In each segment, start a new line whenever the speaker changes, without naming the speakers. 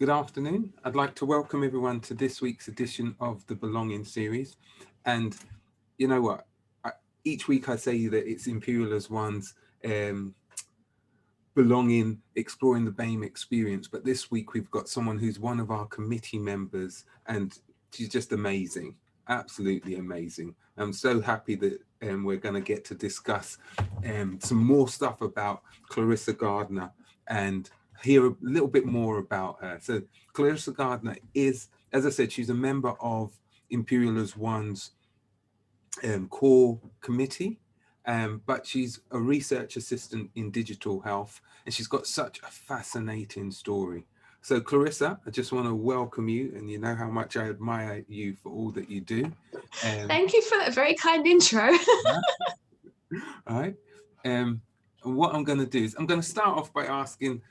Good afternoon. I'd like to welcome everyone to this week's edition of the Belonging series. And you know what? Each week I say that it's Imperial as one's belonging, exploring the BAME experience. But this week we've got someone who's one of our committee members, and she's just amazing, absolutely amazing. I'm so happy that we're going to get to discuss some more stuff about Clarissa Gardner and hear a little bit more about her. So Clarissa Gardner is, as I said, she's a member of Imperial as One's core committee, but she's a research assistant in digital health, and she's got such a fascinating story. So Clarissa, I just want to welcome you, and you know how much I admire you for all that you do.
Thank you for that very kind intro.
All right. And what I'm going to do is I'm going to start off by asking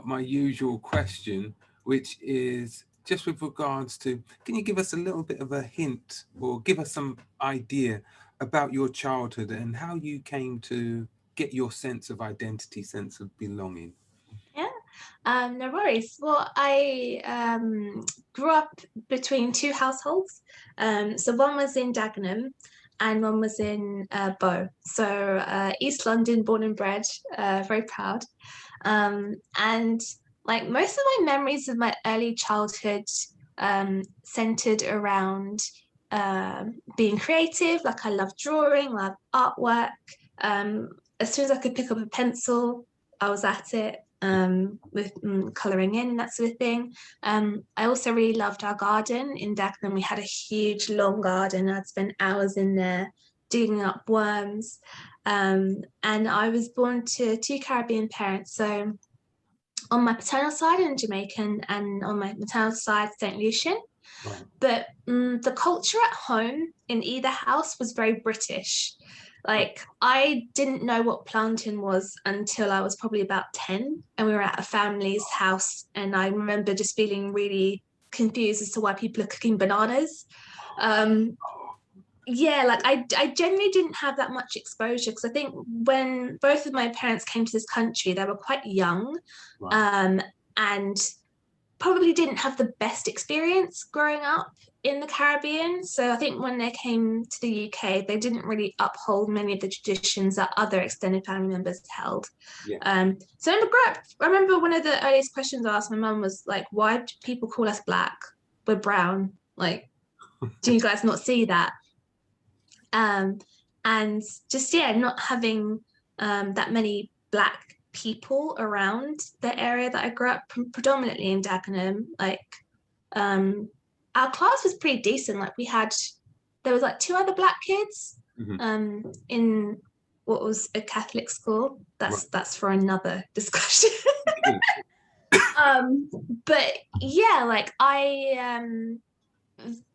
my usual question, which is just with regards to, can you give us a little bit of a hint or give us some idea about your childhood and how you came to get your sense of identity, sense of belonging?
Yeah, no worries. Well, I grew up between two households. So one was in Dagenham and one was in Bow. So East London, born and bred, very proud. And like most of my memories of my early childhood centered around being creative. Like I love drawing, love artwork. As soon as I could pick up a pencil, I was at it with colouring in and that sort of thing. I also really loved our garden in Dagenham. We had a huge long garden. I'd spend hours in there digging up worms. And I was born to two Caribbean parents. So on my paternal side, I'm Jamaican, and on my maternal side, St. Lucian.
Right.
But the culture at home in either house was very British. Like I didn't know what plantain was until I was probably about 10, and we were at a family's house, and I remember just feeling really confused as to why people are cooking bananas. Yeah, like I generally didn't have that much exposure because I think when both of my parents came to this country, they were quite young,
Right.
and probably didn't have the best experience growing up in the Caribbean. So I think when they came to the UK, they didn't really uphold many of the traditions that other extended family members held.
Yeah.
So I remember one of the earliest questions I asked my mum was like, why do people call us black? We're brown. Like, do you guys not see that? And just, yeah, not having that many black people around the area that I grew up predominantly in Dagenham. Like our class was pretty decent. Like there was like two other black kids in what was a Catholic school. That's for another discussion. But yeah, like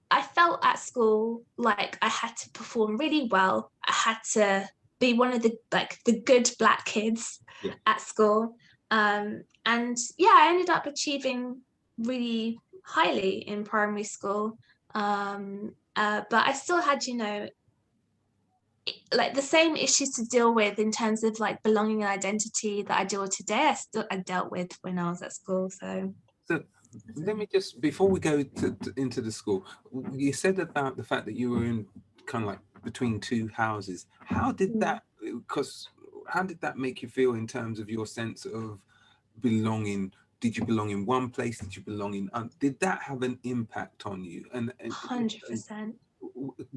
I felt at school like I had to perform really well. I had to be one of the good black kids at school. And yeah, I ended up achieving really highly in primary school. But I still had, like the same issues to deal with in terms of like belonging and identity that I deal with today. I dealt with when I was at school. So
let me just, before we go into the school, you said about the fact that you were in kind of like between two houses. How did that make you feel in terms of your sense of belonging? Did you belong in one place? Did you belong in? Did that have an impact on you? And
100%.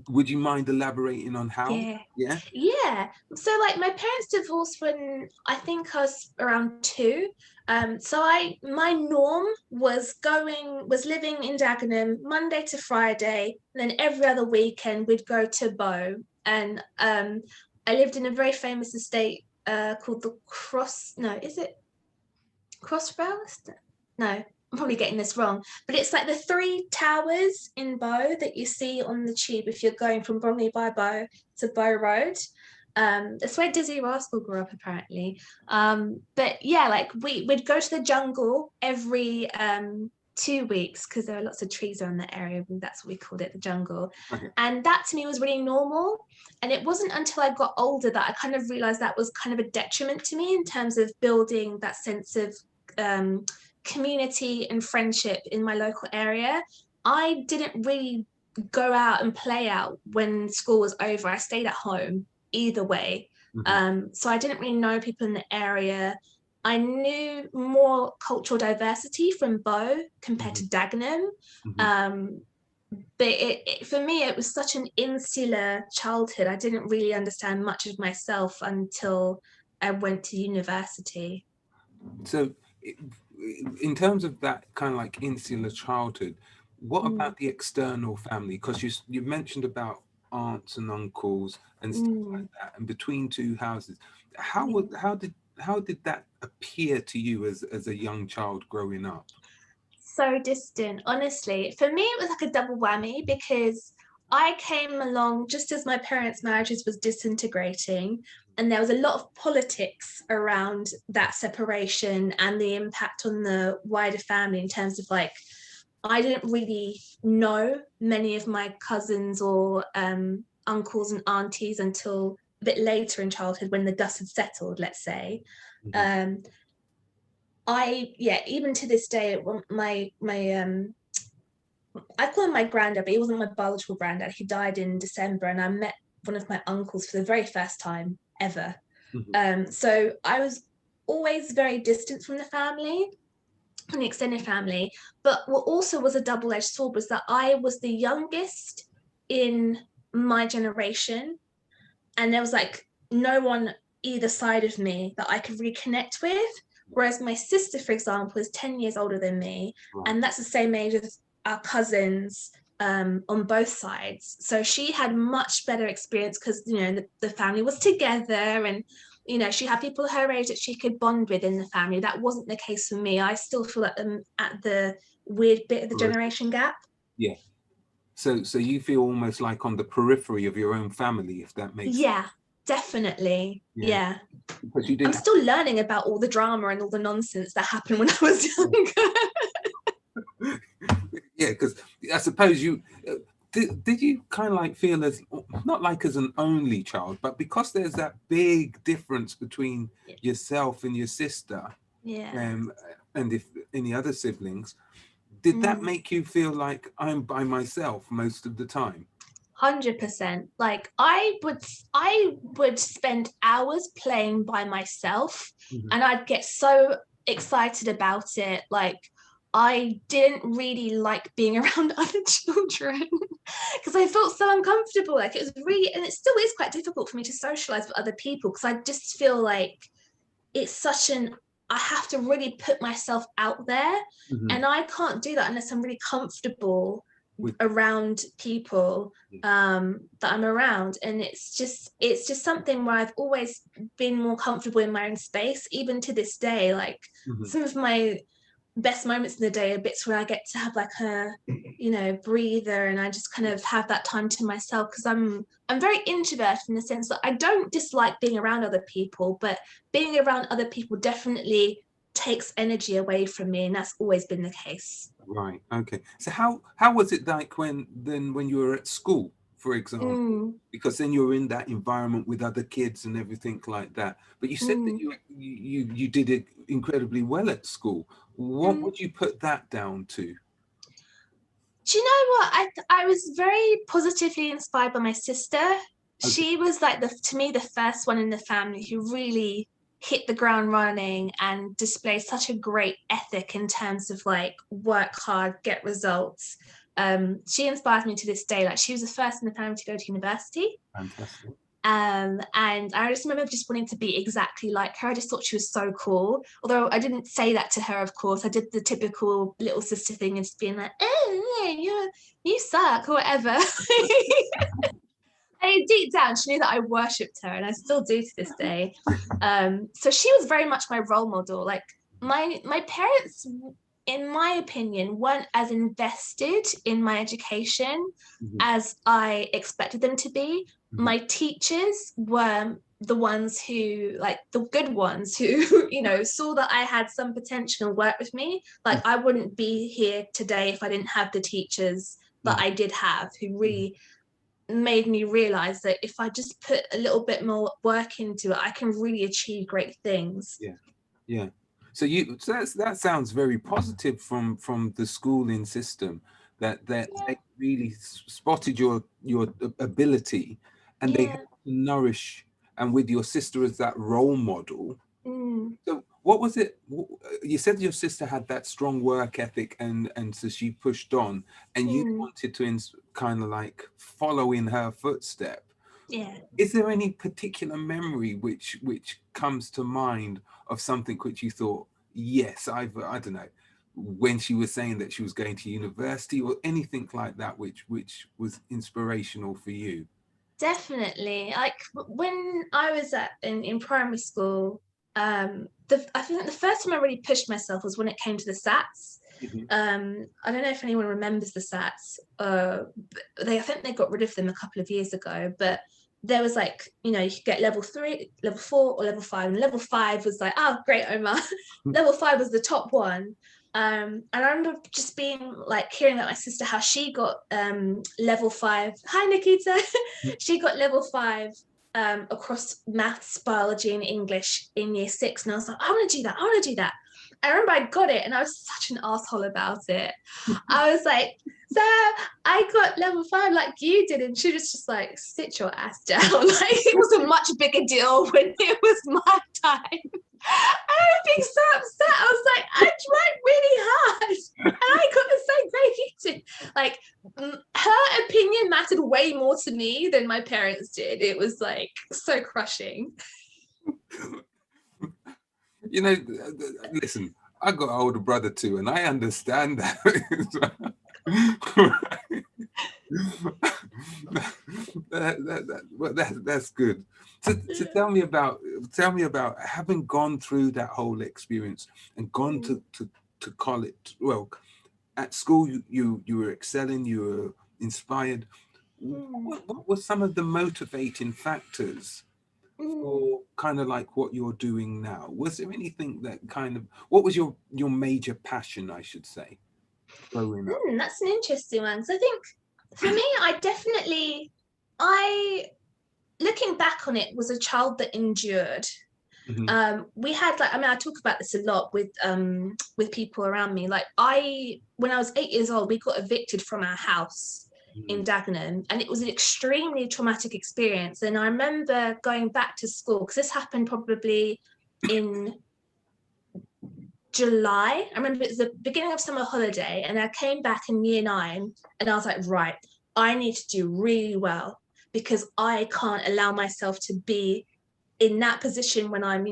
Would you mind elaborating on how?
Yeah. So like my parents divorced when I think I was around 2. So my norm was living in Dagenham Monday to Friday, and then every other weekend we'd go to Bow. And I lived in a very famous estate called the Crossrail? No, I'm probably getting this wrong, but it's like the 3 towers in Bow that you see on the tube if you're going from Bromley by Bow to Bow Road. That's where Dizzy Rascal grew up, apparently. But yeah, like we'd go to the jungle every 2 weeks because there are lots of trees around that area, and that's what we called it, the jungle. And that to me was really normal. And it wasn't until I got older that I kind of realized that was kind of a detriment to me in terms of building that sense of community and friendship in my local area. I didn't really go out and play out when school was over. I stayed at home either way. So I didn't really know people in the area. I knew more cultural diversity from Bow compared to Dagenham. But for me, it was such an insular childhood. I didn't really understand much of myself until I went to university.
So, in terms of that kind of like insular childhood, what about the external family? Because you mentioned about aunts and uncles and stuff like that, and between two houses. How did that appear to you as a young child growing up?
So distant, honestly. For me, it was like a double whammy because I came along just as my parents' marriages was disintegrating, and there was a lot of politics around that separation and the impact on the wider family in terms of like, I didn't really know many of my cousins or uncles and aunties until a bit later in childhood when the dust had settled, let's say. Even to this day, I call him my granddad, but he wasn't my biological granddad. He died in December, and I met one of my uncles for the very first time ever. So I was always very distant from the family, from the extended family. But what also was a double-edged sword was that I was the youngest in my generation, and there was like no one either side of me that I could reconnect with. Whereas my sister, for example, is 10 years older than me, and that's the same age as our cousins on both sides. So she had much better experience because, you know, the family was together, and, you know, she had people her age that she could bond with in the family. That wasn't the case for me. I still feel like I'm at the weird bit of the generation gap.
Yeah. So you feel almost like on the periphery of your own family, if that makes sense.
Yeah, definitely. Yeah.
Because you didn't.
I'm still learning about all the drama and all the nonsense that happened when I was younger.
Yeah, because I suppose you did you kind of like feel as not like as an only child, but because there's that big difference between yourself and your sister, and if any other siblings, did that make you feel like I'm by myself most of the time?
100%. Like I would spend hours playing by myself, and I'd get so excited about it. Like I didn't really like being around other children because I felt so uncomfortable. Like it was really, and it still is quite difficult for me to socialize with other people because I just feel like it's such an, I have to really put myself out there, and I can't do that unless I'm really comfortable around people that I'm around. And it's just something where I've always been more comfortable in my own space, even to this day. Like some of my best moments in the day are bits where I get to have like a, you know, breather, and I just kind of have that time to myself because I'm very introverted in the sense that I don't dislike being around other people, but being around other people definitely takes energy away from me, and that's always been the case.
Right. Okay. So how was it like when you were at school, for example? Because then you're in that environment with other kids and everything like that. But you said that you did it incredibly well at school. What would you put that down to?
Do you know what? I was very positively inspired by my sister. She was like to me the first one in the family who really hit the ground running and displayed such a great ethic in terms of like work hard, get results. She inspires me to this day. Like she was the first in the family to go to university.
Fantastic.
And I just remember just wanting to be exactly like her. I just thought she was so cool. Although I didn't say that to her, of course. I did the typical little sister thing and just being like, oh, you suck or whatever. And deep down, she knew that I worshipped her, and I still do to this day. So she was very much my role model. Like my parents, in my opinion, weren't as invested in my education as I expected them to be. My teachers were the ones who, like the good ones who, you know, saw that I had some potential and worked with me. Like I wouldn't be here today if I didn't have the teachers that I did have, who really made me realize that if I just put a little bit more work into it, I can really achieve great things.
Yeah. that sounds very positive from the schooling system, that
Yeah,
they really spotted your ability, and they
yeah.
helped to nourish, and with your sister as that role model.
Mm,
So what was it? You said your sister had that strong work ethic, and so she pushed on, and you
mm,
wanted to kind of like follow in her footstep.
yeah.
Is there any particular memory which comes to mind of something which you thought, yes, I don't know, when she was saying that she was going to university, or anything like that, which was inspirational for you?
Definitely. Like when I was in primary school, I think the first time I really pushed myself was when it came to the SATs.
Mhm.
I don't know if anyone remembers the SATs. I think they got rid of them a couple of years ago, but there was like, you could get level 3, level 4, or level 5. And level 5 was like, oh, great, Omar. Level 5 was the top one. And I remember just being like hearing about my sister, how she got level 5. Hi, Nikita. She got level 5 across maths, biology, and English in year 6. And I was like, I want to do that. I want to do that. I remember I got it and I was such an asshole about it. I was like, so I got level 5 like you did. And she was just like, sit your ass down. Like it was a much bigger deal when it was my time. I was being so upset. I was like, I tried really hard and I got the same grade you did. Like, her opinion mattered way more to me than my parents did. It was like so crushing.
You know, listen, I got an older brother too, and I understand that. That's good. So tell me about having gone through that whole experience and gone to college. Well, at school you were excelling, you were inspired. What were some of the motivating factors for kind of like what you're doing now? Was there anything that kind of, what was your major passion, I should say, growing up?
That's an interesting one. So I think for me, I looking back on it, was a child that endured.
Hmm.
We had like, I mean, I talk about this a lot with people around me. Like when I was 8 years old, we got evicted from our house in Dagenham, and it was an extremely traumatic experience. And I remember going back to school because this happened probably in July. I remember it was the beginning of summer holiday, and I came back in year 9, and I was like, right, I need to do really well because I can't allow myself to be in that position when I'm,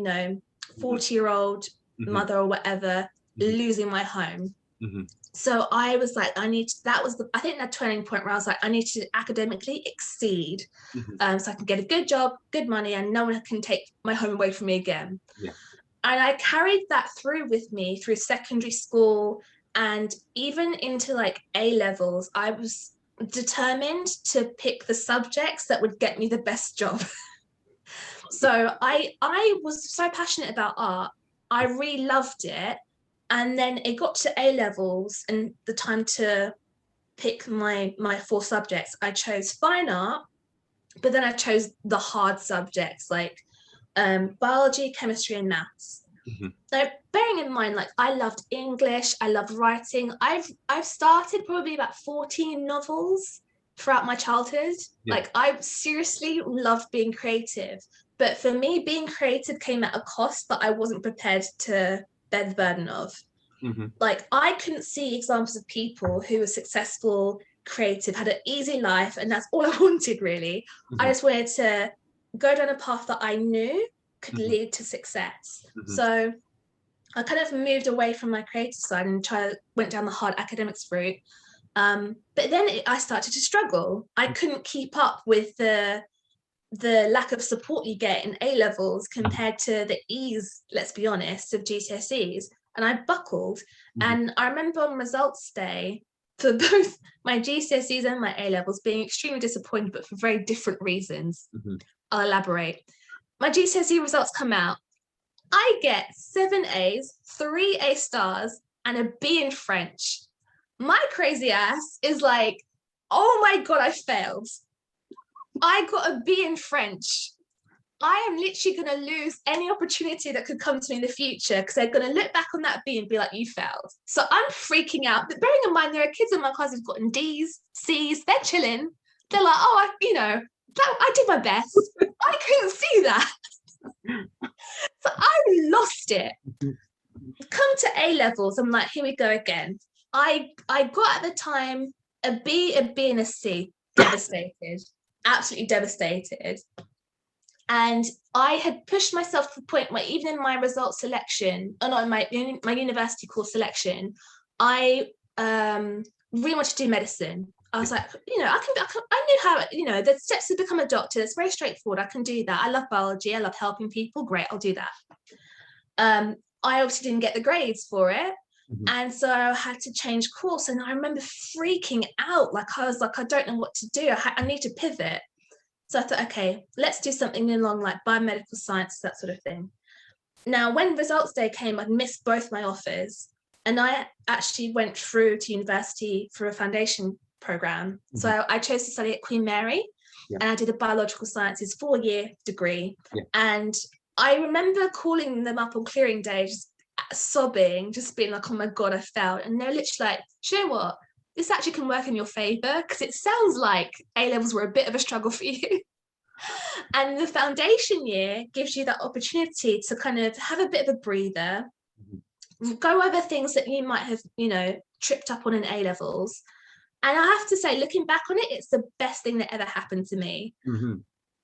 40-year-old
Hmm.
mother or whatever,
Hmm.
losing my home.
Hmm.
So I was like, that was I think that turning point where I was like, I need to academically exceed,
Hmm.
so I can get a good job, good money, and no one can take my home away from me again.
Yeah.
And I carried that through with me through secondary school and even into like A levels. I was determined to pick the subjects that would get me the best job. So I was so passionate about art. I really loved it. And then it got to A levels and the time to pick my 4 subjects. I chose fine art, but then I chose the hard subjects like biology, chemistry, and maths.
Hmm.
So bearing in mind, like I loved English, I loved writing. I've started probably about 14 novels throughout my childhood.
Yeah.
Like I seriously loved being creative. But for me, being creative came at a cost that I wasn't prepared to bear the burden of.
Hmm.
Like I couldn't see examples of people who were successful, creative, had an easy life, and that's all I wanted really. I
Hmm.
just wanted to go down a path that I knew could
Hmm.
lead to success.
Hmm.
So I kind of moved away from my creative side and went down the hard academics route. But then I started to struggle. I couldn't keep up with the lack of support you get in A levels compared to the ease, let's be honest, of GCSEs. And I buckled.
Hmm.
And I remember on results day for both my GCSEs and my A levels being extremely disappointed, but for very different reasons.
Hmm.
I'll elaborate. My GCSE results come out. I get 7 A's, 3 A stars, and a B in French. My crazy ass is like, oh my God, I failed. I got a B in French. I am literally going to lose any opportunity that could come to me in the future because they're going to look back on that B and be like, you failed. So I'm freaking out. But bearing in mind, there are kids in my class who've gotten D's, C's, they're chilling. They're like, oh, I did my best. I couldn't see that. So I lost it. Come to A levels, I'm like, here we go again. I got at the time a B, and a C. Devastated, absolutely devastated. And I had pushed myself to the point where even in my results selection, or not in my university course selection, I really wanted to do medicine. I was like, I knew how, the steps to become a doctor. It's very straightforward. I can do that. I love biology. I love helping people. Great, I'll do that. I obviously didn't get the grades for it. And so I had to change course. And I remember freaking out. Like, I was like, I don't know what to do. I need to pivot. So I thought, okay, let's do something along like biomedical science, that sort of thing. Now, when results day came, I'd missed both my offers. And I actually went through to university for a foundation program. So I chose to study at Queen Mary. And I did a biological sciences 4-year degree. And I remember calling them up on clearing day, just sobbing, just being like, oh my God, I failed. And they're literally like, you know what? This actually can work in your favor because it sounds like A-levels were a bit of a struggle for you. And the foundation year gives you that opportunity to kind of have a bit of a breather, go over things that you might have, tripped up on in A-levels. And I have to say, looking back on it, it's the best thing that ever happened to me.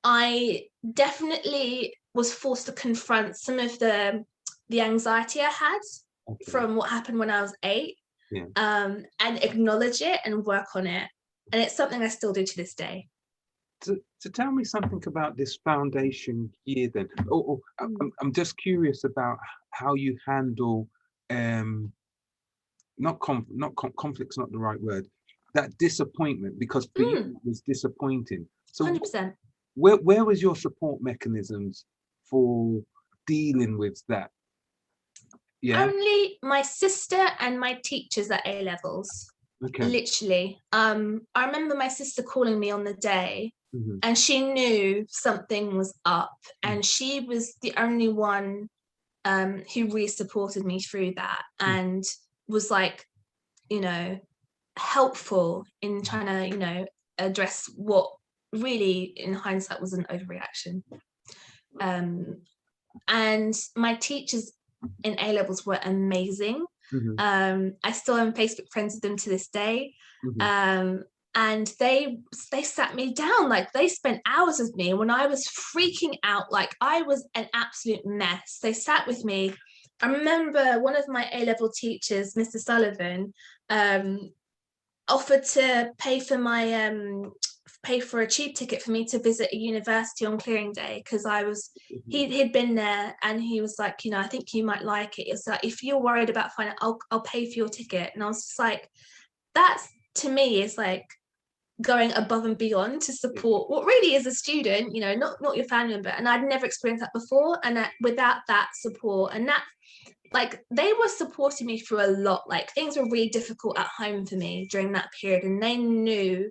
I definitely was forced to confront some of the anxiety I had from what happened when I was 8. And acknowledge it and work on it. And it's something I still do to this day.
To tell me something about this foundation year then. I'm just curious about how you handle, conflict's not the right word, that disappointment, because for you it was disappointing. So
100%.
Where was your support mechanisms for dealing with that?
Only my sister and my teachers at A levels. Literally. I remember my sister calling me on the day, and she knew something was up, and she was the only one who really supported me through that and was like, helpful in trying to, address what really in hindsight was an overreaction. And my teachers in A levels were amazing. I still am Facebook friends with them to this day. And they sat me down, like they spent hours with me. And when I was freaking out, like I was an absolute mess, they sat with me. I remember one of my A-level teachers, Mr. Sullivan, offered to pay for a tube ticket for me to visit a university on clearing day, because he'd been there, and he was like, I think you might like it. It's like, if you're worried about finding, I'll pay for your ticket. And I was just like, that's, to me, is like going above and beyond to support what really is a student, not your family member. And I'd never experienced that before. And without that support, and that, like, they were supporting me through a lot. Like, things were really difficult at home for me during that period, and they knew,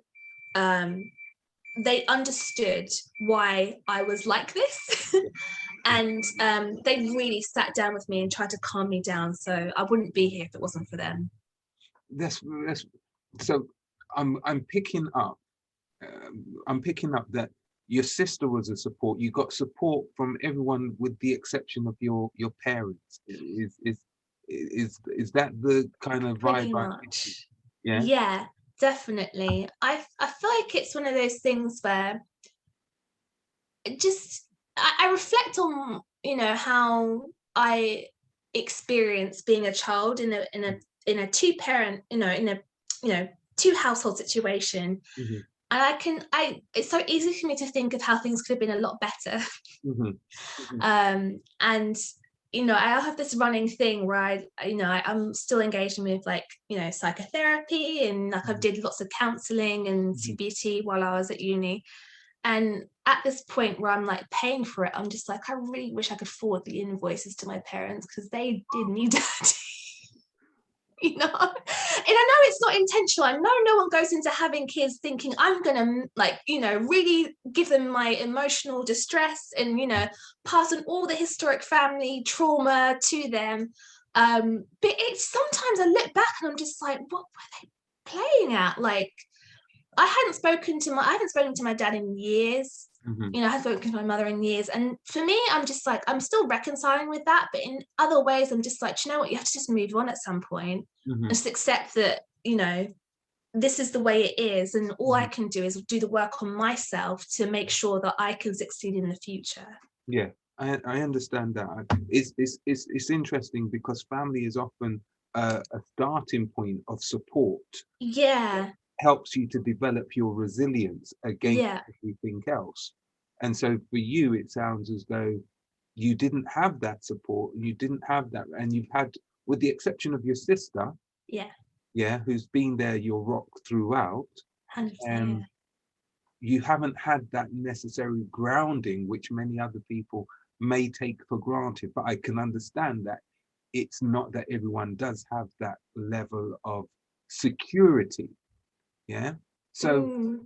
they understood why I was like this. And they really sat down with me and tried to calm me down, so I wouldn't be here if it wasn't for them.
So I'm picking up that your sister was a support. You got support from everyone with the exception of your parents. Is that the kind of vibe?
Pretty much. Yeah, definitely. I feel like it's one of those things where I reflect on how I experienced being a child in a two-parent, in a two household situation. And it's so easy for me to think of how things could have been a lot better. And I have this running thing where I'm still engaging with psychotherapy, and like I did lots of counseling and CBT while I was at uni. And at this point where I'm like paying for it, I'm just like, I really wish I could forward the invoices to my parents, because they did need that. you know. And I know it's not intentional. I know no one goes into having kids thinking I'm gonna, like, you know, really give them my emotional distress and, you know, pass on all the historic family trauma to them. But it's sometimes I look back and I'm just like, what were they playing at? Like, I haven't spoken to my dad in years. You know, I haven't spoken to my mother in years. And for me, I'm just like, I'm still reconciling with that. But in other ways, I'm just like, you know what, you have to just move on at some point and just accept that, you know, this is the way it is. And all I can do is do the work on myself to make sure that I can succeed in the future.
Yeah, I understand that. It's interesting because family is often a starting point of support.
Yeah.
Helps you to develop your resilience against
Yeah.
everything else. And so for you, it sounds as though you didn't have that support, you didn't have that, and you've had, with the exception of your sister,
Yeah.
who's been there, your rock throughout,
100%. Yeah.
you haven't had that necessary grounding, which many other people may take for granted. But I can understand that it's not that everyone does have that level of security. Yeah. So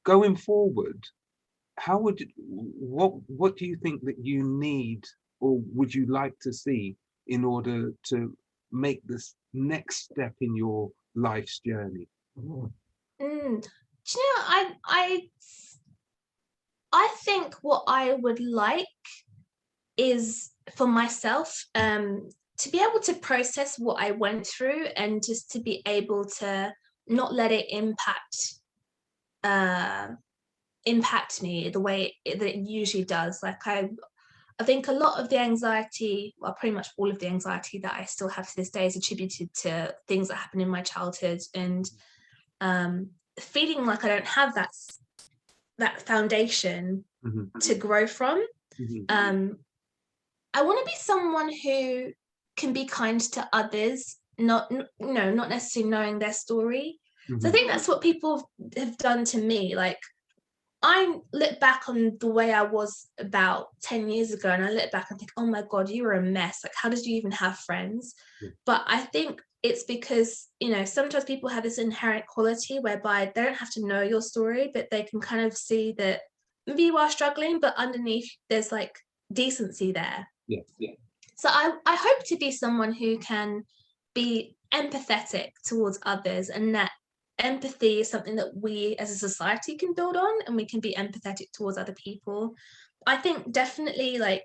going forward, what do you think that you need or would you like to see in order to make this next step in your life's journey?
Do you know, I think what I would like is for myself to be able to process what I went through and just to be able to not let it impact me the way that it usually does. Like I think a lot of the anxiety, well, pretty much all of the anxiety that I still have to this day is attributed to things that happened in my childhood, and feeling like I don't have that foundation to grow from. I want to be someone who can be kind to others, not necessarily knowing their story. So I think that's what people have done to me. Like, I look back on the way I was about 10 years ago, and I look back and think, oh my God, you were a mess. Like, how did you even have friends? But I think it's because, you know, sometimes people have this inherent quality whereby they don't have to know your story, but they can kind of see that maybe you are struggling, but underneath there's like decency there. So I hope to be someone who can be empathetic towards others, and that empathy is something that we as a society can build on, and we can be empathetic towards other people. I think definitely, like,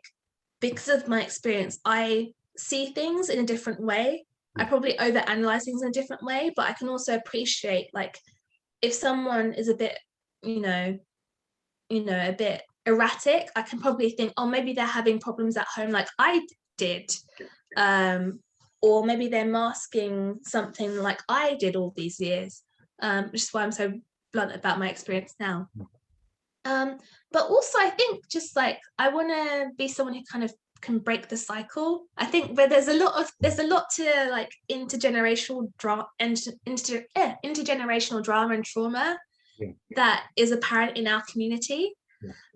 because of my experience, I see things in a different way. I probably overanalyze things in a different way, but I can also appreciate, like, if someone is a bit, a bit erratic, I can probably think, oh, maybe they're having problems at home like I did. Or maybe they're masking something like I did all these years, which is why I'm so blunt about my experience now. But also I think just like I want to be someone who kind of can break the cycle. I think where there's a lot to like intergenerational drama and trauma that is apparent in our community.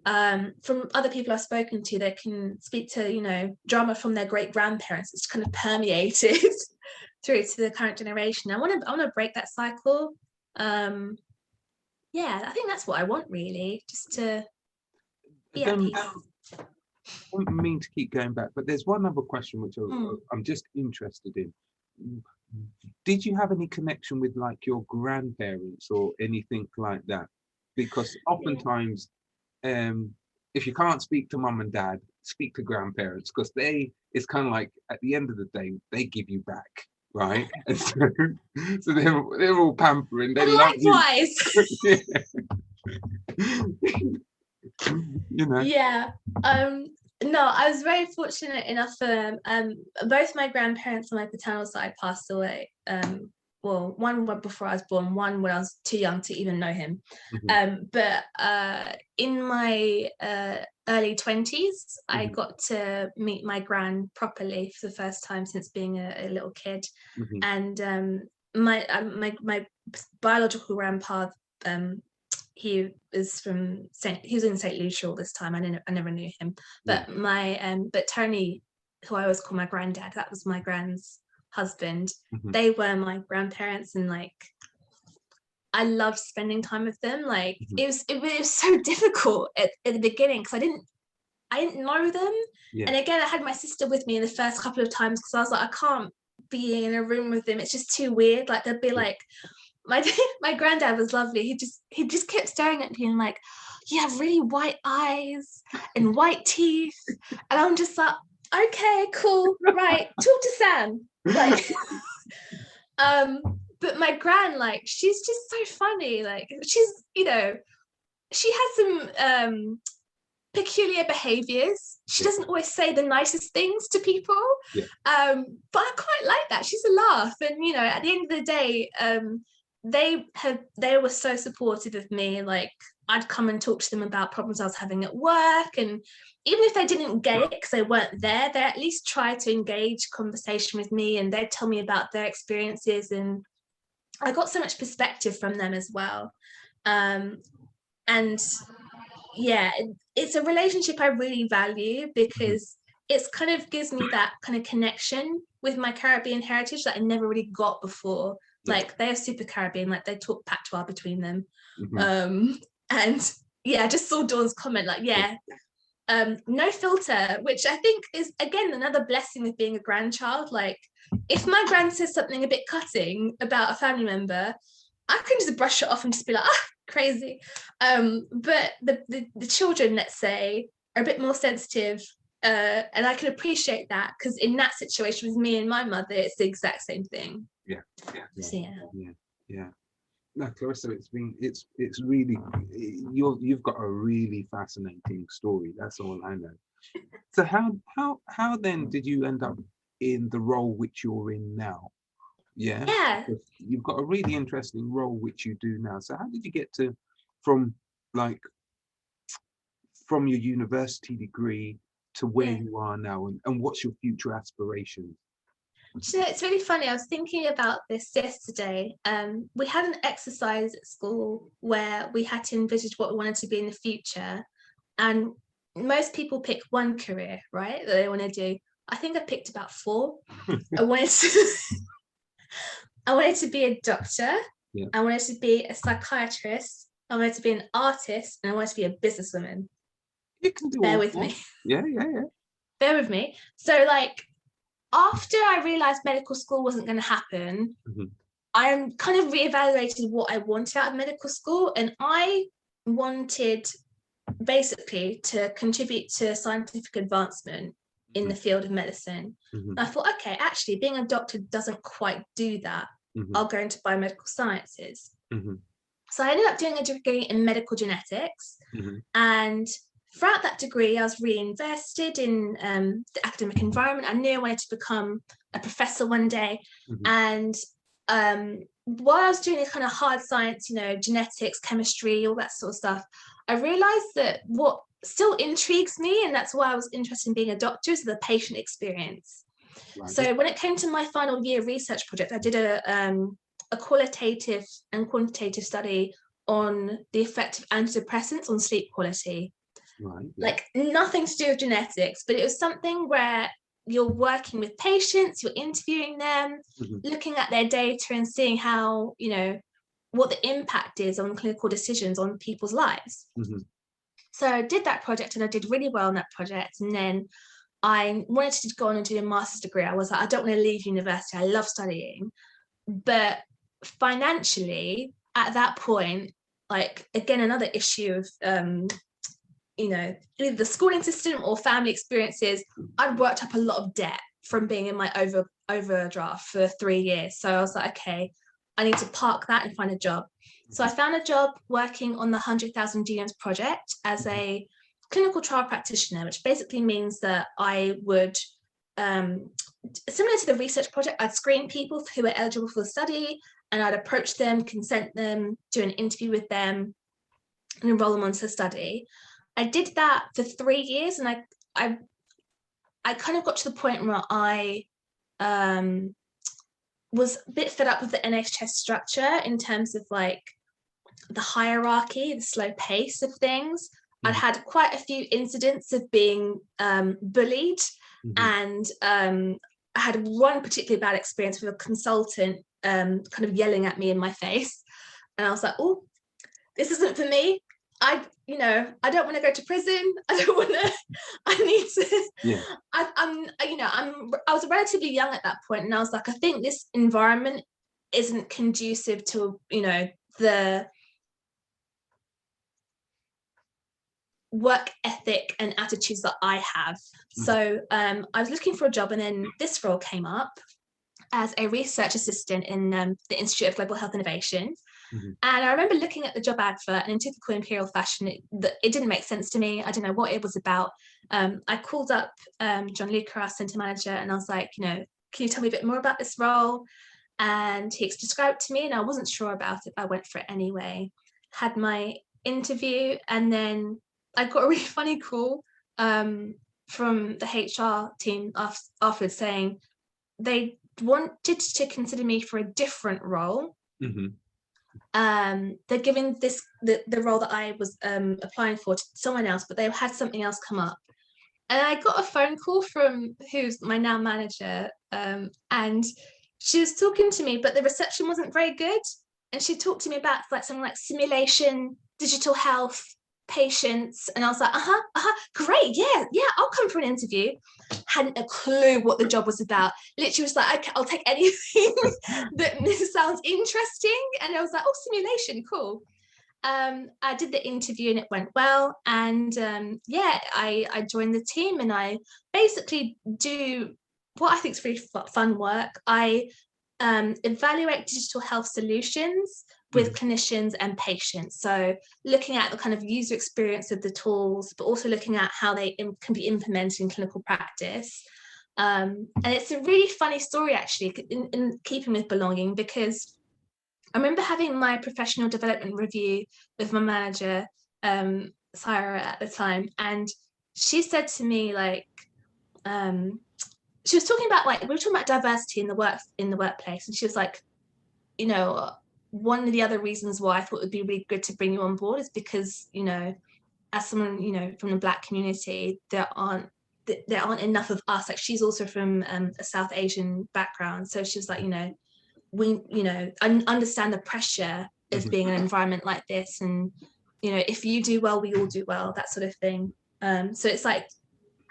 From other people I've spoken to, they can speak to, drama from their great grandparents. It's kind of permeated through to the current generation. I want to break that cycle. I think that's what I want, really, just to be at peace.
I don't mean to keep going back, but there's one other question which I'm just interested in. Did you have any connection with like your grandparents or anything like that? Because oftentimes, if you can't speak to mum and dad, speak to grandparents, because it's kind of like at the end of the day, they give you back, right? And so they're all pampering. They love
likewise.
You.
Yeah. No, I was very fortunate enough. Both my grandparents on my paternal side passed away. Well, one before I was born, one when I was too young to even know him. But in my early 20s, I got to meet my gran properly for the first time since being a little kid. And my biological grandpa, he was in St. Lucia all this time. I never knew him. But but Tony, who I always call my granddad, that was my gran's husband,
Mhm.
they were my grandparents, and like I loved spending time with them. Like
Mhm.
it was so difficult at the beginning because I didn't know them.
Yeah.
And again, I had my sister with me in the first couple of times because I was like, I can't be in a room with them. It's just too weird. Like they'd be
Yeah.
like, my my granddad was lovely. He just kept staring at me and like, you have really white eyes and white teeth. And I'm just like, okay, cool, right, talk to Sam. Like, um, but my gran, like, she's just so funny. Like, she's, she has some peculiar behaviors. She
Yeah.
doesn't always say the nicest things to people.
Yeah.
But I quite like that. She's a laugh. And at the end of the day, they were so supportive of me. Like I'd come and talk to them about problems I was having at work. And even if they didn't get it because they weren't there, they at least tried to engage conversation with me and they'd tell me about their experiences. And I got so much perspective from them as well. And yeah, it's a relationship I really value
Mhm.
because it's kind of gives me that kind of connection with my Caribbean heritage that I never really got before.
Yeah.
Like they're super Caribbean, like they talk patois between them.
Mhm.
And yeah, I just saw Dawn's comment, like,
Yeah.
yeah, no filter, which I think is again another blessing of being a grandchild. Like if my grand says something a bit cutting about a family member, I can just brush it off and just be like, crazy. But the children, let's say, are a bit more sensitive. And I can appreciate that because in that situation with me and my mother, it's the exact same thing.
Yeah. Yeah.
So yeah.
Yeah. Yeah. No, Clarissa, it's really you've got a really fascinating story. That's all I know. So how then did you end up in the role which you're in now? Yeah,
Yeah.
because you've got a really interesting role which you do now. So how did you get to from like from your university degree to where
Yeah.
you are now, and what's your future aspirations?
So it's really funny. I was thinking about this yesterday. We had an exercise at school where we had to envisage what we wanted to be in the future. And most people pick one career, right? That they want to do. I think I picked about four. I wanted to I wanted to be a doctor.
Yeah,
I wanted to be a psychiatrist. I wanted to be an artist, and I wanted to be a businesswoman.
you can do
Bear
all
with
four.
me.
Yeah, yeah, yeah.
Bear with me. So, like, after I realized medical school wasn't going to happen,
Mhm.
I kind of reevaluated what I wanted out of medical school, and I wanted basically to contribute to scientific advancement in
Mhm.
the field of medicine.
Mhm.
And I thought, okay, actually, being a doctor doesn't quite do that.
Mhm.
I'll go into biomedical sciences.
Mhm.
So I ended up doing a degree in medical genetics.
Mhm.
And throughout that degree, I was really invested in the academic environment. I knew I wanted to become a professor one day.
Mhm.
And while I was doing this kind of hard science, genetics, chemistry, all that sort of stuff, I realized that what still intrigues me, and that's why I was interested in being a doctor, is the patient experience.
Right.
So when it came to my final year research project, I did a qualitative and quantitative study on the effect of antidepressants on sleep quality.
Right. Yeah.
Like nothing to do with genetics, but it was something where you're working with patients, you're interviewing them,
Mhm.
looking at their data and seeing how, what the impact is on clinical decisions on people's lives.
Mhm.
So I did that project and I did really well on that project. And then I wanted to go on and do a master's degree. I was like, I don't want to leave university. I love studying. But financially, at that point, like, again, another issue of, either the schooling system or family experiences, I'd worked up a lot of debt from being in my overdraft for 3 years. So I was like, okay, I need to park that and find a job. So I found a job working on the 100,000 Genomes project as a clinical trial practitioner, which basically means that I would, similar to the research project, I'd screen people who were eligible for the study and I'd approach them, consent them, do an interview with them, and enroll them onto the study. I did that for 3 years, and I kind of got to the point where I was a bit fed up with the NHS structure in terms of like the hierarchy, the slow pace of things. I'd
Mhm.
had quite a few incidents of being bullied,
Mhm.
and I had one particularly bad experience with a consultant kind of yelling at me in my face. And I was like, oh, this isn't for me. I don't want to go to prison. I don't want to, I need to,
Yeah.
I was relatively young at that point, and I was like, I think this environment isn't conducive to, the work ethic and attitudes that I have. So I was looking for a job, and then this role came up as a research assistant in the Institute of Global Health Innovation. And I remember looking at the job advert, and in typical Imperial fashion, it didn't make sense to me. I didn't know what it was about. I called up John Luca, our centre manager, and I was like, can you tell me a bit more about this role? And he described to me, and I wasn't sure about it. I went for it anyway, had my interview, and then I got a really funny call from the HR team afterwards saying they wanted to consider me for a different role. They're giving the role that I was applying for to someone else, but they had something else come up. And I got a phone call from who's my now manager, and she was talking to me, but the reception wasn't very good. And she talked to me about something like simulation, digital health, patients, and I was like, great, yeah, I'll come for an interview. Hadn't a clue what the job was about. Literally was like, I'll take anything that sounds interesting. And I was like, oh, simulation, cool. I did the interview and it went well, and I joined the team, and I basically do what I think is really fun work. I evaluate digital health solutions with clinicians and patients. So looking at the kind of user experience of the tools, but also looking at how they can be implemented in clinical practice. And it's a really funny story, actually, in keeping with belonging, because I remember having my professional development review with my manager, Sarah, at the time, and she said to me, she was talking about we were talking about diversity in the workplace, and she was like, one of the other reasons why I thought it would be really good to bring you on board is because, as someone, from the Black community, there aren't enough of us. Like, she's also from a South Asian background, so she was like, I understand the pressure of being in an environment like this, and if you do well, we all do well, that sort of thing. So it's like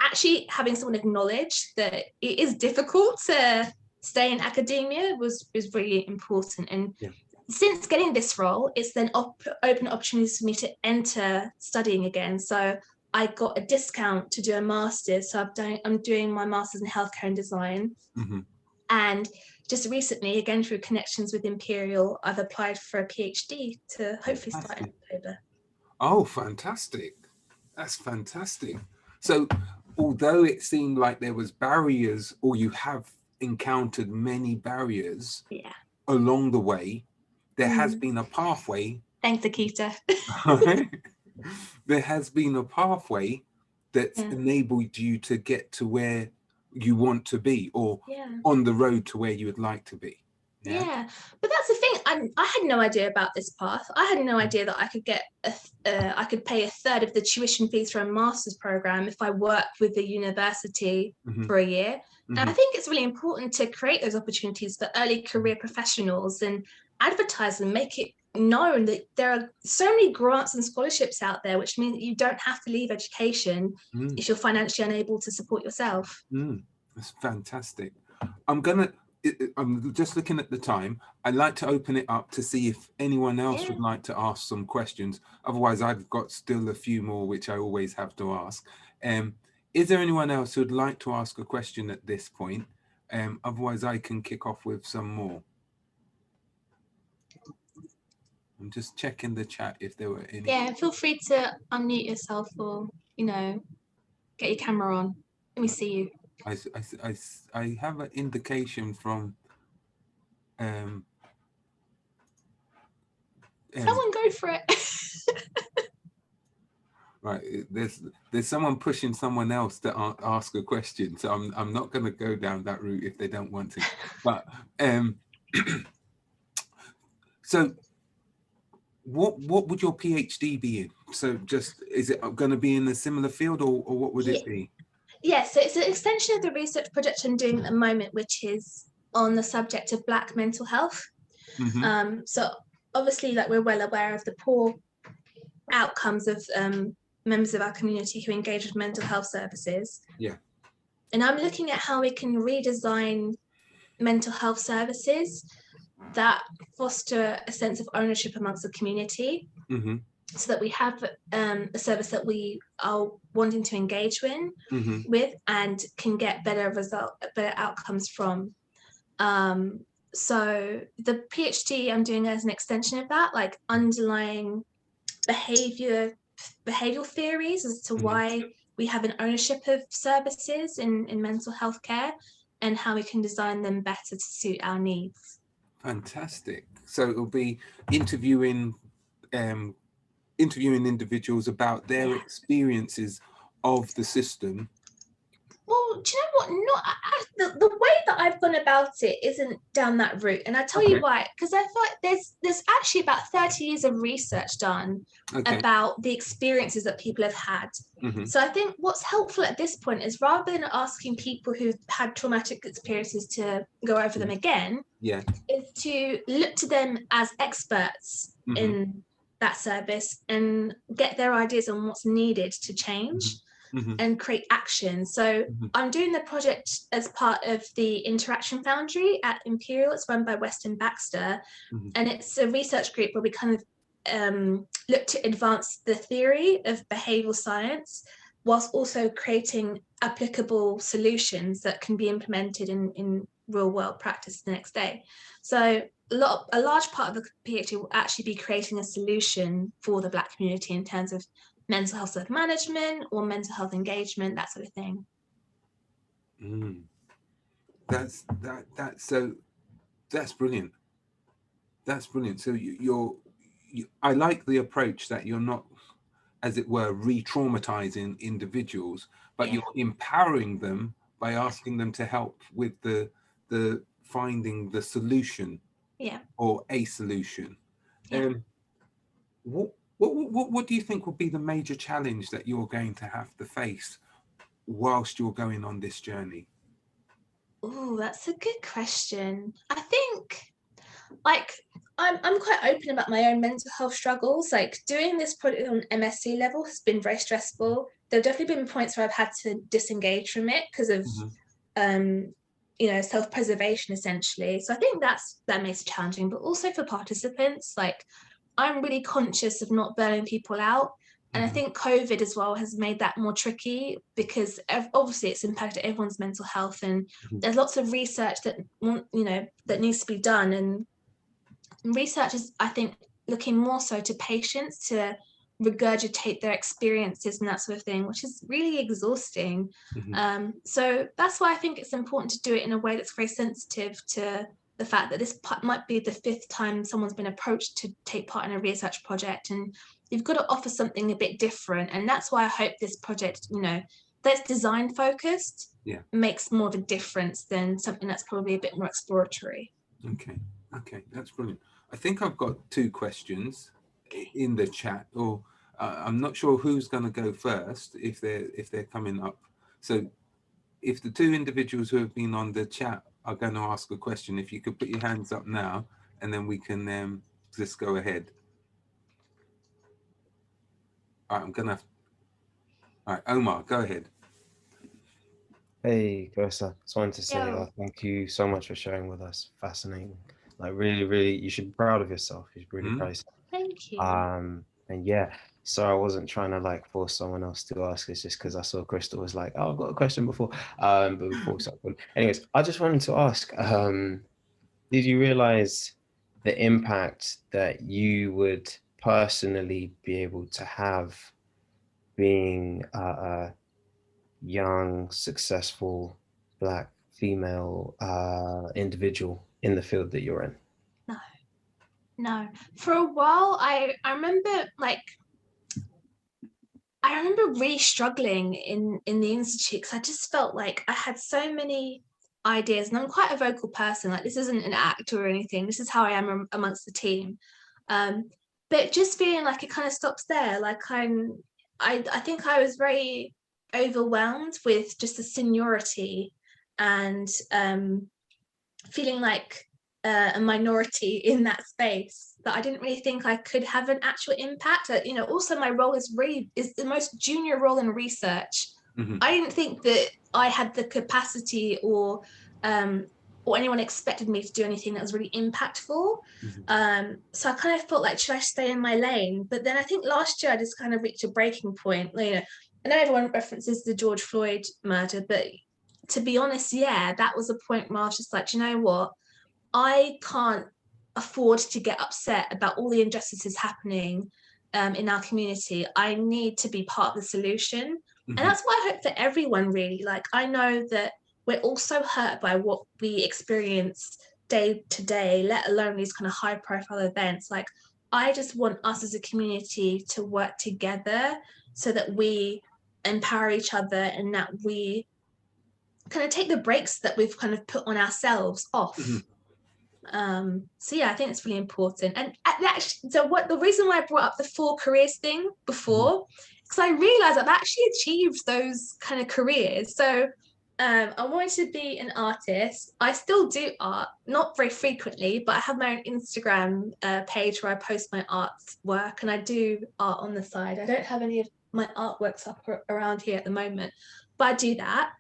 actually having someone acknowledge that it is difficult to stay in academia is really important. And since getting this role, it's then open opportunities for me to enter studying again. So I got a discount to do a master's. So I'm doing my master's in healthcare and design. And just recently, again through connections with Imperial, I've applied for a PhD to hopefully start in October.
Oh, fantastic. That's fantastic. So although it seemed like there was barriers, or you have encountered many barriers along the way, there has been a pathway.
Thanks, Akita.
There has been a pathway that's enabled you to get to where you want to be, or on the road to where you would like to be.
Yeah, but that's the thing. I had no idea about this path. I had no idea that I could get I could pay a third of the tuition fees for a master's program if I worked with the university for a year. And I think it's really important to create those opportunities for early career professionals and advertise them, make it known that there are so many grants and scholarships out there, which means that you don't have to leave education if you're financially unable to support yourself.
That's fantastic. I'm just looking at the time. I'd like to open it up to see if anyone else would like to ask some questions. Otherwise, I've got still a few more, which I always have to ask. Is there anyone else who'd like to ask a question at this point? Otherwise, I can kick off with some more. I'm just checking the chat if there were any.
Yeah, feel free to unmute yourself, or, get your camera on. Let me see you.
I have an indication from
someone go for it.
Right, there's someone pushing someone else to ask a question, so I'm not going to go down that route if they don't want to. But so what would your PhD be in? So just, is it going to be in a similar field, or what would it be?
Yes, so it's an extension of the research project I'm doing at the moment, which is on the subject of Black mental health.
Mm-hmm.
So obviously, like, we're well aware of the poor outcomes of members of our community who engage with mental health services.
Yeah.
And I'm looking at how we can redesign mental health services that foster a sense of ownership amongst the community,
Mm-hmm.
so that we have a service that we are wanting to engage
Mm-hmm.
with and can get better outcomes from. So the PhD I'm doing as an extension of that, like underlying behavioral theories as to
Mm-hmm.
why we have an ownership of services in mental health care, and how we can design them better to suit our needs.
Fantastic. So it'll be interviewing um, interviewing individuals about their
Yeah.
experiences of the system.
Well, do you know what? The way that I've gone about it isn't down that route, and I tell you
Okay.
why. Because I thought there's actually about 30 years of research done
Okay.
about the experiences that people have had.
Mm-hmm.
So I think what's helpful at this point is, rather than asking people who've had traumatic experiences to go over them again,
Yeah.
is to look to them as experts
Mm-hmm.
in that service and get their ideas on what's needed to
Mm-hmm.
change
Mm-hmm.
and create action. So
Mm-hmm.
I'm doing the project as part of the Interaction Foundry at Imperial. It's run by Weston Baxter,
Mm-hmm.
and it's a research group where we kind of look to advance the theory of behavioral science whilst also creating applicable solutions that can be implemented in real world practice the next day. So a large part of the PhD will actually be creating a solution for the Black community in terms of mental health self-management or mental health engagement, that sort of thing.
Mm. So that's brilliant. That's brilliant. So I like the approach that you're not, as it were, re-traumatizing individuals, but
Yeah.
you're empowering them by asking them to help with the finding the solution
Yeah.
or a solution.
Yeah.
What do you think will be the major challenge that you're going to have to face whilst you're going on this journey?
Oh, that's a good question. I think, like, I'm quite open about my own mental health struggles. Like, doing this project on MSc level has been very stressful. There have definitely been points where I've had to disengage from it because of
Mm-hmm.
um self-preservation, essentially. So I think that makes it challenging, but also for participants, like, I'm really conscious of not burning people out. And I
Mm-hmm.
think COVID as well has made that more tricky, because obviously it's impacted everyone's mental health, and there's lots of research that needs to be done. And research is, I think, looking more so to patients to regurgitate their experiences and that sort of thing, which is really exhausting.
Mm-hmm.
So that's why I think it's important to do it in a way that's very sensitive to the fact that this might be the 5th time someone's been approached to take part in a research project, and you've got to offer something a bit different. And that's why I hope this project, that's design focused,
Yeah.
makes more of a difference than something that's probably a bit more exploratory.
Okay. Okay. That's brilliant. I think I've got 2 questions in the chat, or I'm not sure who's going to go first if they're coming up. So if the 2 individuals who have been on the chat are going to ask a question, if you could put your hands up now, and then we can just go ahead. All right, all right, Omar, go ahead.
Hey, Clarissa. Just wanted to say
Yeah.
thank you so much for sharing with us. Fascinating. Like, really, really, you should be proud of yourself. You should be really proud of yourself.
Thank you.
And yeah, so I wasn't trying to like force someone else to ask. It's just because I saw Crystal was like, "Oh, I've got a question before." But before we start, anyways, I just wanted to ask, did you realize the impact that you would personally be able to have being young, successful, Black female individual in the field that you're in?
No. For a while, I remember, like, I remember really struggling in the institute, because I just felt like I had so many ideas, and I'm quite a vocal person. Like, this isn't an act or anything. This is how I am amongst the team. But just feeling like it kind of stops there. Like, I think I was very overwhelmed with just the seniority and feeling like a minority in that space, that I didn't really think I could have an actual impact. You know, also my role is the most junior role in research. I didn't think that I had the capacity or anyone expected me to do anything that was really impactful. So I kind of felt like, should I stay in my lane? But then I think last year I just kind of reached a breaking point. You know, I know everyone references the George Floyd murder, but to be honest, yeah, that was a point where I was just like, you know what? I can't afford to get upset about all the injustices happening in our community. I need to be part of the solution. And that's why I hope for everyone, really. Like, I know that we're all so hurt by what we experience day to day, let alone these kind of high profile events. Like, I just want us as a community to work together so that we empower each other and that we kind of take the brakes that we've kind of put on ourselves off. So yeah, I think it's really important. And actually, so what the reason why I brought up the 4 careers thing before, because I realized I've actually achieved those kind of careers. So I wanted to be an artist. I still do art, not very frequently, but I have my own Instagram page where I post my artwork, and I do art on the side. I don't have any of my artworks up around here at the moment, but I do that.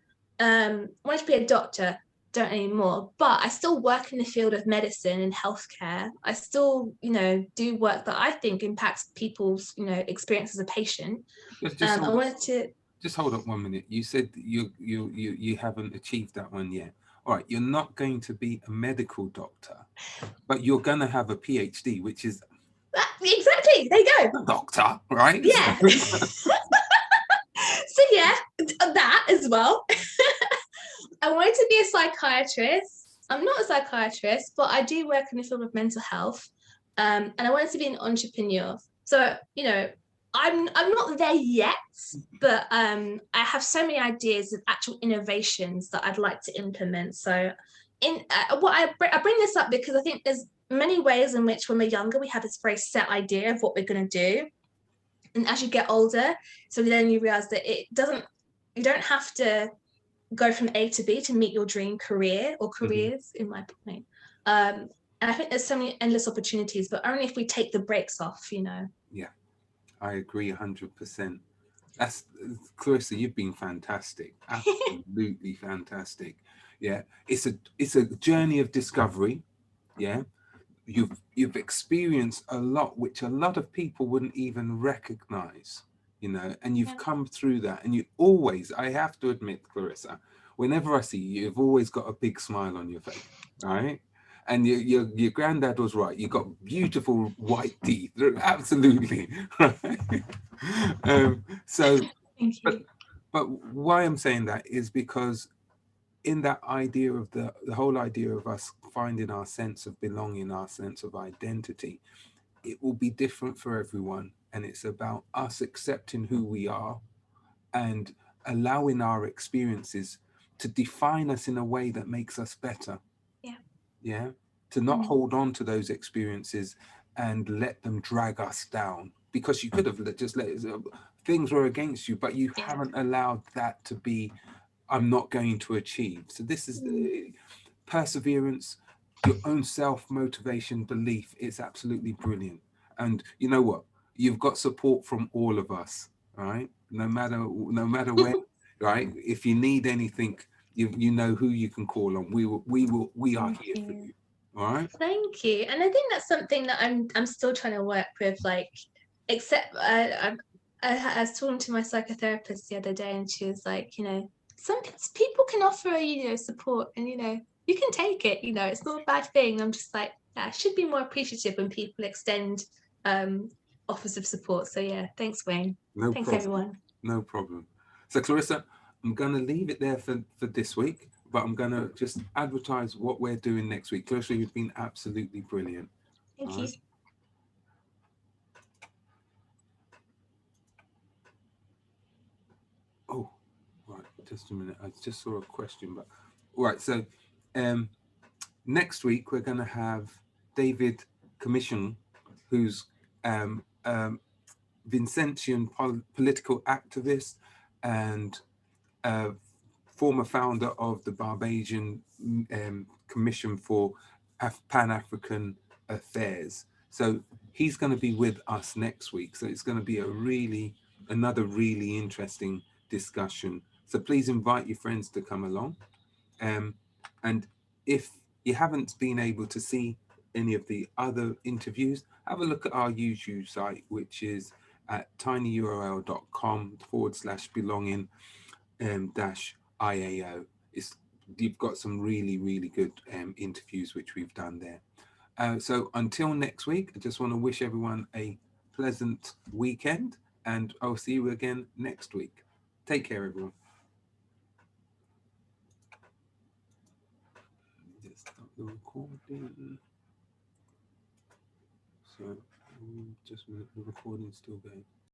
I wanted to be a doctor, don't anymore, but I still work in the field of medicine and healthcare. I still, you know, do work that I think impacts people's, you know, experience as a patient. I wanted to
just hold up 1 minute. You said you haven't achieved that one yet. All right, you're not going to be a medical doctor, but you're going to have a PhD, which is
exactly. There you go.
a doctor, right?
Yeah. So yeah, that as well. I wanted to be a psychiatrist. I'm not a psychiatrist, but I do work in the field of mental health. And I wanted to be an entrepreneur. So, you know, I'm not there yet, but I have so many ideas of actual innovations that I'd like to implement. So I bring this up because I think there's many ways in which when we're younger, we have this very set idea of what we're going to do. And as you get older, so then you realize that you don't have to go from A to B to meet your dream career or careers, in my point. And I think there's so many endless opportunities, but only if we take the brakes off, you know.
Yeah, I agree 100%. That's Clarissa, you've been fantastic, absolutely fantastic. Yeah, it's a journey of discovery. Yeah, you've experienced a lot which a lot of people wouldn't even recognize, you know, and you've come through that. And you always, I have to admit, Clarissa, whenever I see you, you've always got a big smile on your face, right? And your granddad was right. You got beautiful white teeth, absolutely. So,
Thank you.
but why I'm saying that is because in that idea of the whole idea of us finding our sense of belonging, our sense of identity, it will be different for everyone. And it's about us accepting who we are and allowing our experiences to define us in a way that makes us better. Yeah. To not hold on to those experiences and let them drag us down, because you could have just let things were against you, but you haven't allowed that to be, I'm not going to achieve. So this is perseverance, your own self-motivation, belief. It's absolutely brilliant. And you know what? You've got support from all of us, right? No matter where, right? If you need anything, you know who you can call on. We are here for you. All right.
Thank you. And I think that's something that I'm still trying to work with. Like, except I was talking to my psychotherapist the other day, and she was like, you know, some people can offer, you know, support, and you know, you can take it. You know, it's not a bad thing. I'm just like, yeah, I should be more appreciative when people extend offers of support. So yeah, thanks, Wayne.
No
thanks,
problem.
everyone.
No problem. So Clarissa, I'm going to leave it there for this week, but I'm going to just advertise what we're doing next week. Clarissa, you've been absolutely brilliant.
Thank you.
Oh, right. Just a minute. I just saw a question, but right. So next week we're going to have David Commission, who's Vincentian political activist and former founder of the Barbadian Commission for Pan-African Affairs. So he's going to be with us next week. So it's going to be another really interesting discussion. So please invite your friends to come along. And if you haven't been able to see any of the other interviews, have a look at our YouTube site, which is at tinyurl.com/belonging -IAO. You've got some really good interviews which we've done there. So until next week, I just want to wish everyone a pleasant weekend, and I'll see you again next week. Take care, everyone. Just stop the recording. So just a minute, the recording's still going.